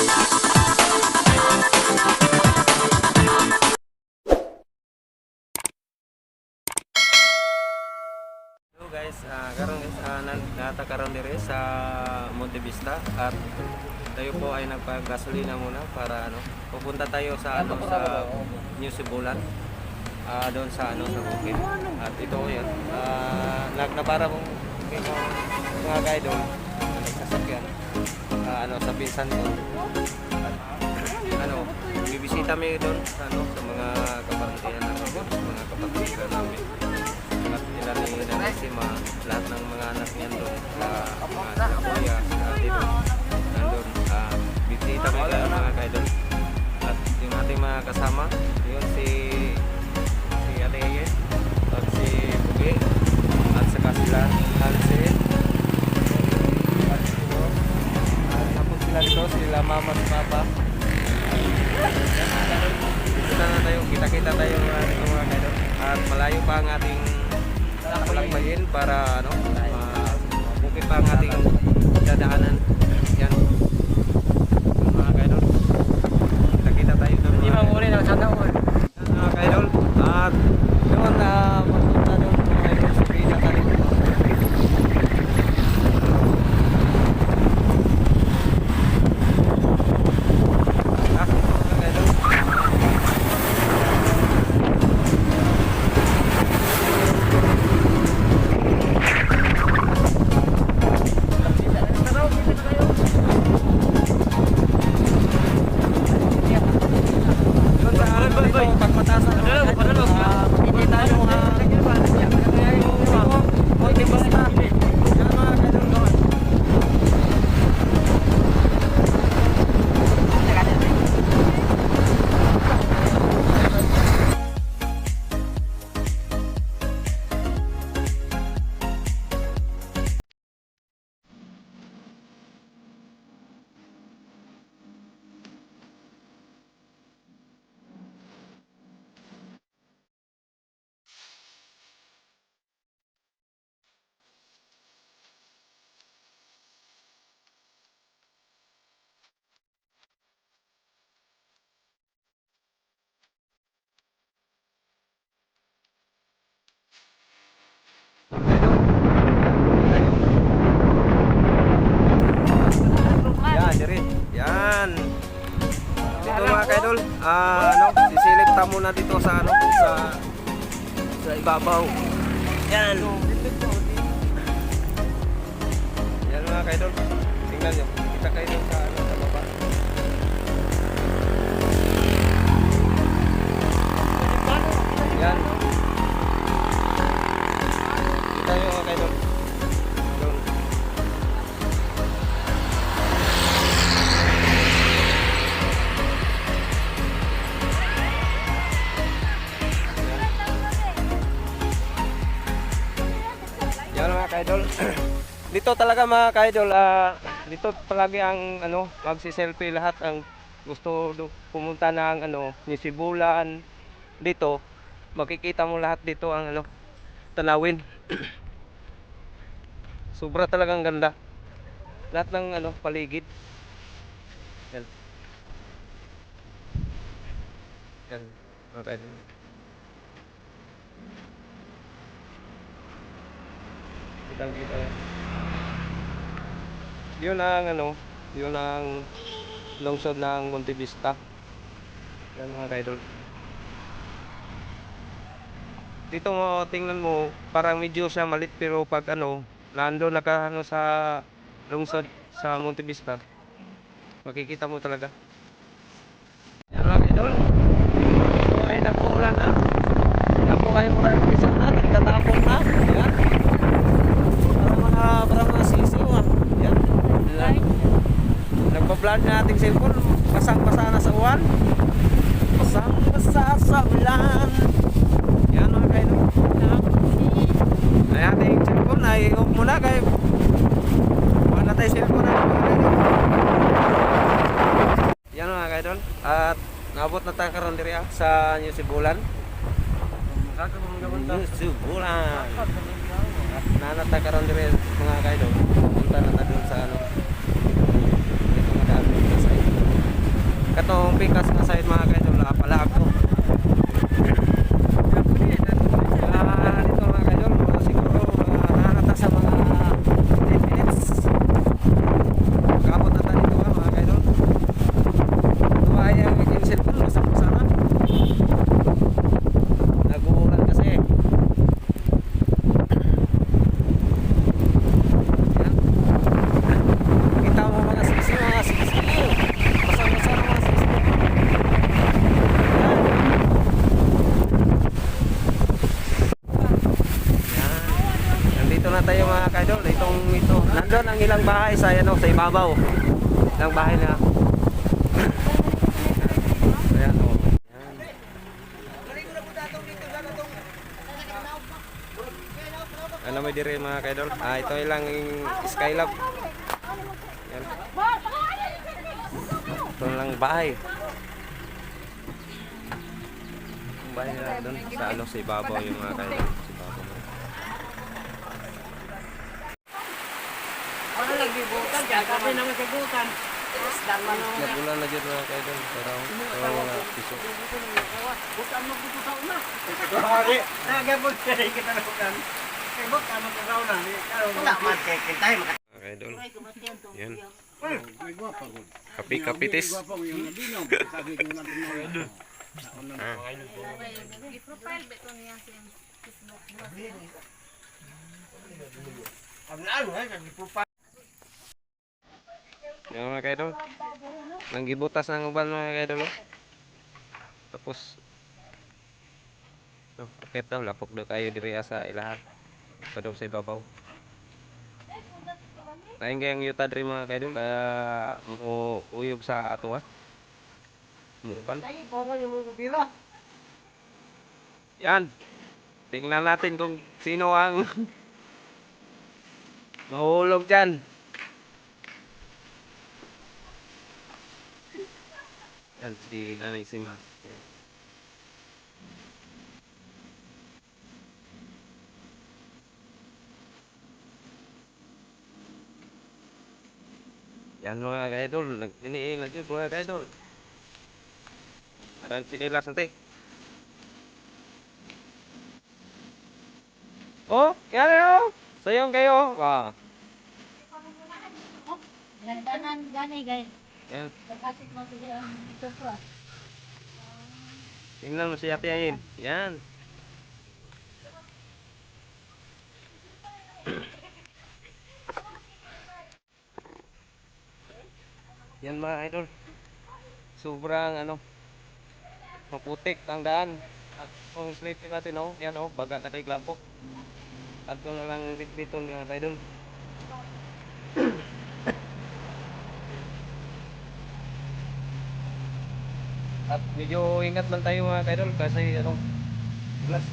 Guys, karon guys, natakaroon dire sa Monte Vista at tayo po ay nagpagasolina muna para pupunta tayo sa sa New Sibulan, doon sa sa bukid. At ito 'yan. Nagpara kong mga guide doon, nagsasakyan sa pinsan ko. At bibisita kami doon sa sa mga kabarangay namin, sa mga kapatiran namin. At nila ni Narisima, lahat ng mga anak niya doon, sa kuya, sa dito, nandun. Bisita mo mga kaidol. At yung ating mga kasama, yun si Ate Yeye, at si Bugi, at saka sila Hansi, at tapos sila dito, sila Mama at Papa. Bisita na tayo, kita-kita tayo mga kaidol. At malayo pa ang ating lakbayin para bukid pa ang ating dadaanan. Yan mga kaidol, nakita tayo doon mga kaidol. At doon mapunta doon mga kaidol sa pina tayo. Yan. Dito mga kaidol, sisilip ta muna dito sa sa ibabaw. Yan. Yan mga kaidol. Tingnan niyo. Kita kayo sa sa baba. Yan. Kita niyo mga kaidol. Idol. Dito talaga mga ka-idol, dito palagi ang magsi-selfie lahat ang gusto pumunta ng ni Sibulan. Dito makikita mo lahat dito ang tanawin. Sobra talagang ganda. Lahat ng paligid. Yan. Yan. Okay. Kita yan. Yun ang lungsod ng Monte Vista. Yan mga idol. Dito mo tingnan mo, parang medyo siya malit, pero pag nandoon naka sa lungsod sa Monte Vista, makikita mo talaga. Yan mga idol. Ay nag-uulan na. Ako kayo mga isa na, nagtatapong na. Yan. Para mga sisiw yan. Nagpa-vlog na ating cellphone, basang-basa na sa uwan. Basang-basa sa ulan. Yan mga kaidol. Ay ating cellphone ay off muna kay wala na tayo cellphone na. Yan mga kaidol. At nabot na tayo karon diri sa New Sibulan. New Sibulan. At nanatakaroon din mga kaidol. Punta na doon sa dito madami sa side. katong pikas nga side mga kaidol pala ako. Dito mga kaidol siguro nahanata sa mga 10 minutes. Kapot na tayo dito mga kaidol. Ito ay ang yung cellphone masama. Naguulan kasi. Yan. Kita mo mga sisi. Basa-basa na mga sisi. Nandito na tayo mga kaidol. Ito. Nandun ang ilang bahay sa ibabaw. Ilang bahay na. Ayan o. Ano may dire mga kaidol? Ito ilang Skylab. Yan. Ito lang bahay. Ang bahay na doon sa ibabaw yung mga kaidol. Sa ibabaw. Ano nagbibutan? Kaya kami naman sagutan. Nagulan na dyan mga kaidol. Pero mga piso. Bukan mo dito sa una. Nagabot ka rin kita na bukan. Kaya bukan mo sa una. Wala man kaya tayo. Mga kaidol. Yan. Kapi-kapitis. I-profile ba ito niya sa Facebook? Yan mga kaidol. Nanggibutas ng uban mga kaidol. Tapos akit daw lapok daw kayo diri sa ilahan. Padong sa ibabaw. Naing kayang yuta diri mga kaidol mo uyog sa ato ha. Mupan. Yan. Tingnan natin kung sino ang mahulog dyan. Yan si Nanay Sima. Yan mga kaidol, nag-iniingat yun mga kaidol. Parang sinilas natin. Oh, yan o. Sayong kayo. Lantanan gani guys. Yan. Pagkasik mo siya dito pa. Tingnan mo si Ate Ayin. Yan. Yan mga idol. Sobrang maputik ang daan. At kung slate natin yan baga na kay Glampok. At kung na lang bitbiton mga idol. At medyo ingat man tayo mga idol kasi glass.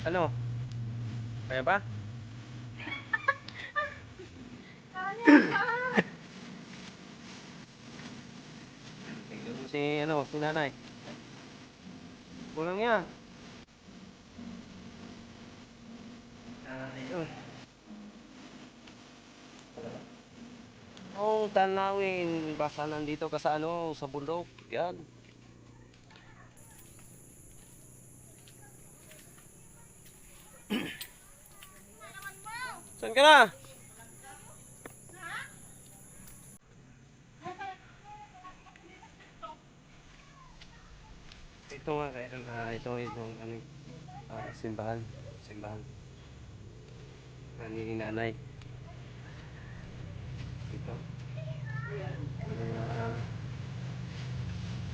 Ano? Kaya ba? Si nanay. Kulang yan. Oh, tanawin. Basta nandito ka sa sa bundok. Yan. Saan ka na? Ito nga kaya itong simbahan. Simbahan. Ni nanay. Ito.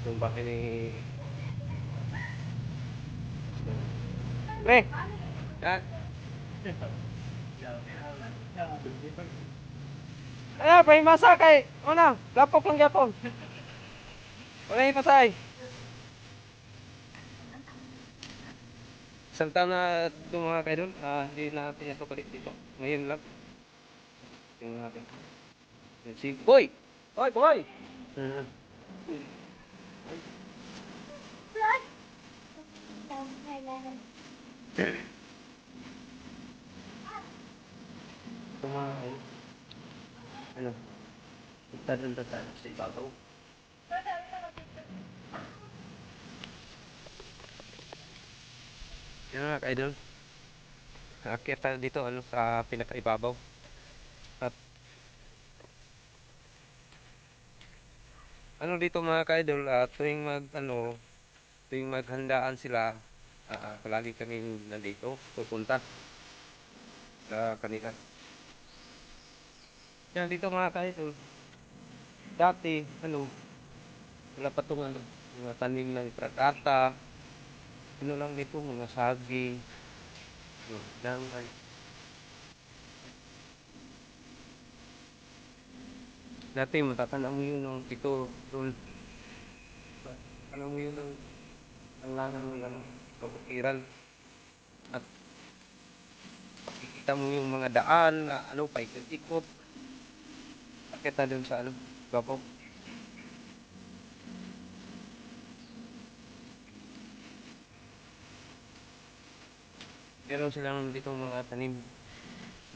Yung bahay ni... Pre! Yan. Pre, masa kay... lapok lang yapon. Wala yung pasay. Isang taon na ito mga kaidol. Hindi natin ito palit dito. Ngayon lang. Tingnan natin. Si Boy! Boy! Boy! Punta dun sa ibabaw. Yan mga ka-idol. Aakyat tayo dito sa pinakaibabaw. At dito mga ka-idol, tuwing maghandaan sila, palagi kami nandito, pupunta sa kanila. Yan dito mga ka-idol. Dati, wala pa itong mga tanim ng pratata, lang dito, mga saging, dangay. Dati matatanaw mo yun ng ito, doon. Alam mo yun ang langan ng kabukiran. At makikita mo yung mga daan, na paikot-ikot. Pakita doon sa babaw. Meron silang dito mga tanim,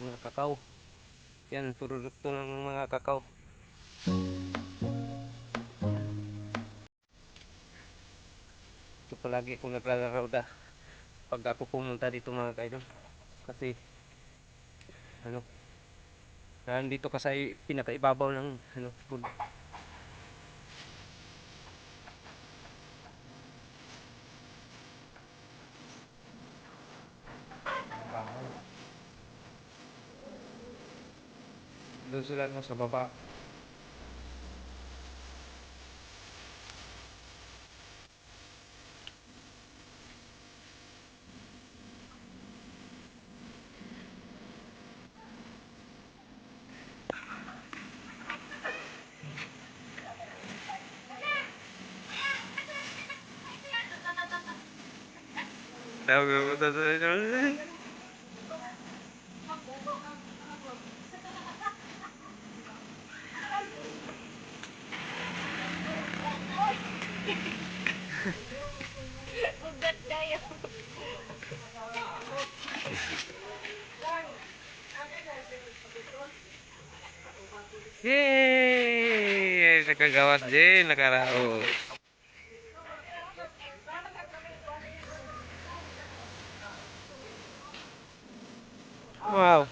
mga kakao. Yan, produkto ng mga kakao. Ito palagi akong naglalaro pag ako pumunta dito mga kaidol. Kasi, ano, nandito ka sa pinakaibabaw ng, food. Doon sila sa baba. Yeay! Nakagawas din, nakarao. Wow!